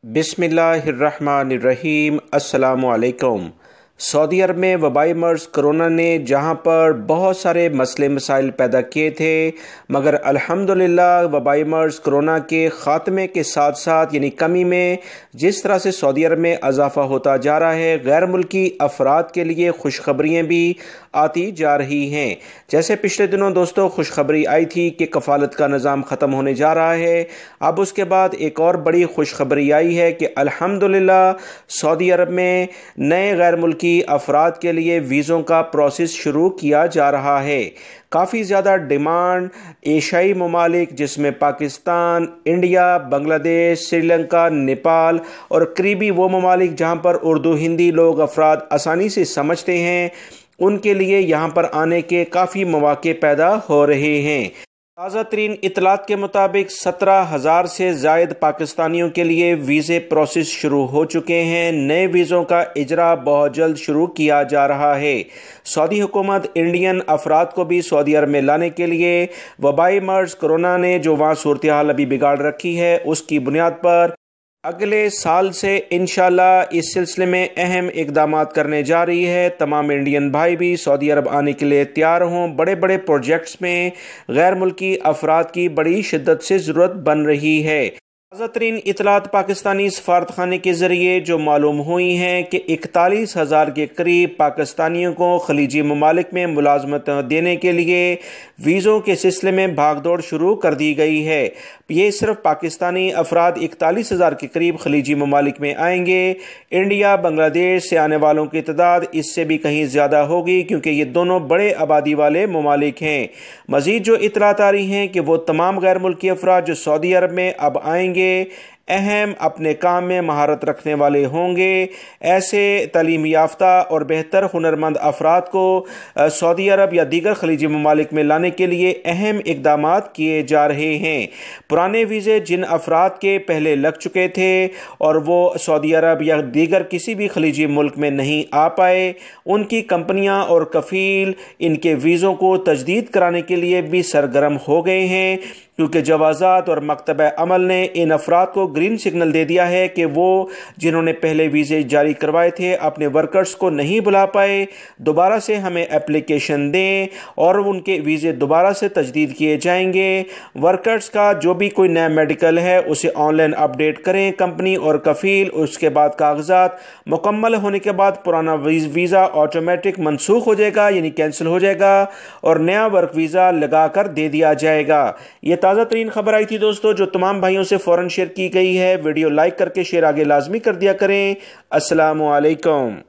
بسم اللہ الرحمن الرحیم۔ السلام علیکم۔ سعودی عرب میں وبائی مرض کرونا نے جہاں پر بہت سارے مسئلے مسائل پیدا کیے تھے، مگر الحمدللہ وبائی مرض کرونا کے خاتمے کے ساتھ ساتھ یعنی کمی میں جس طرح سے سعودی عرب میں اضافہ ہوتا جا رہا ہے، غیر ملکی افراد کے لیے خوشخبریاں بھی آتی جا رہی ہیں۔ جیسے پچھلے دنوں دوستو خوشخبری آئی تھی کہ کفالت کا نظام ختم ہونے جا رہا ہے، اب اس کے بعد ایک اور بڑی خوشخبری آئی ہے کہ الحمدللہ سعودی عرب میں نئے غیر ملکی افراد کے لیے ویزوں کا پروسیس شروع کیا جا رہا ہے۔ کافی زیادہ ڈیمانڈ ایشیائی ممالک جس میں پاکستان، انڈیا، بنگلہ دیش، سری لنکا، نیپال اور قریبی وہ ممالک جہاں پر اردو ہندی لوگ افراد آسانی سے سمجھتے ہیں، ان کے لیے یہاں پر آنے کے کافی مواقع پیدا ہو رہے ہیں۔ تازہ ترین اطلاعات کے مطابق 17,000 سے زائد پاکستانیوں کے لیے ویزے پروسیس شروع ہو چکے ہیں۔ نئے ویزوں کا اجرا بہت جلد شروع کیا جا رہا ہے۔ سعودی حکومت انڈین افراد کو بھی سعودی عرب میں لانے کے لیے وبائی مرض کرونا نے جو وہاں صورتحال ابھی بگاڑ رکھی ہے، اس کی بنیاد پر اگلے سال سے انشاءاللہ اس سلسلے میں اہم اقدامات کرنے جا رہی ہے۔ تمام انڈین بھائی بھی سعودی عرب آنے کے لیے تیار ہوں۔ بڑے بڑے پروجیکٹس میں غیر ملکی افراد کی بڑی شدت سے ضرورت بن رہی ہے۔ تازہ ترین اطلاعات پاکستانی سفارت خانے کے ذریعے جو معلوم ہوئی ہیں کہ 41,000 کے قریب پاکستانیوں کو خلیجی ممالک میں ملازمت دینے کے لیے ویزوں کے سلسلے میں بھاگ دوڑ شروع کر دی گئی ہے۔ یہ صرف پاکستانی افراد 41,000 کے قریب خلیجی ممالک میں آئیں گے۔ انڈیا، بنگلہ دیش سے آنے والوں کی تعداد اس سے بھی کہیں زیادہ ہوگی کیونکہ یہ دونوں بڑے آبادی والے ممالک ہیں۔ مزید جو اطلاعات آ رہی ہیں کہ وہ تمام غیر ملکی افراد جو سعودی عرب میں اب آئیں گے اہم اپنے کام میں مہارت رکھنے والے ہوں گے۔ ایسے تعلیم یافتہ اور بہتر ہنرمند افراد کو سعودی عرب یا دیگر خلیجی ممالک میں لانے کے لیے اہم اقدامات کیے جا رہے ہیں۔ پرانے ویزے جن افراد کے پہلے لگ چکے تھے اور وہ سعودی عرب یا دیگر کسی بھی خلیجی ملک میں نہیں آ پائے، ان کی کمپنیاں اور کفیل ان کے ویزوں کو تجدید کرانے کے لیے بھی سرگرم ہو گئے ہیں، کیونکہ جوازات اور مکتبہ عمل نے ان افراد کو گرین سگنل دے دیا ہے کہ وہ جنہوں نے پہلے ویزے جاری کروائے تھے اپنے ورکرز کو نہیں بلا پائے، دوبارہ سے ہمیں اپلیکیشن دیں اور ان کے ویزے دوبارہ سے تجدید کیے جائیں گے۔ ورکرز کا جو بھی کوئی نیا میڈیکل ہے اسے آن لائن اپڈیٹ کریں کمپنی اور کفیل، اس کے بعد کاغذات مکمل ہونے کے بعد پرانا ویزا آٹومیٹک منسوخ ہو جائے گا یعنی کینسل ہو جائے گا اور نیا ورک ویزا لگا کر دے دیا جائے گا۔ یہ تازہ ترین خبر آئی تھی دوستو جو تمام بھائیوں سے فوراً شیئر کی گئی ہے۔ ویڈیو لائک کر کے شیئر آگے لازمی کر دیا کریں۔ السلام علیکم۔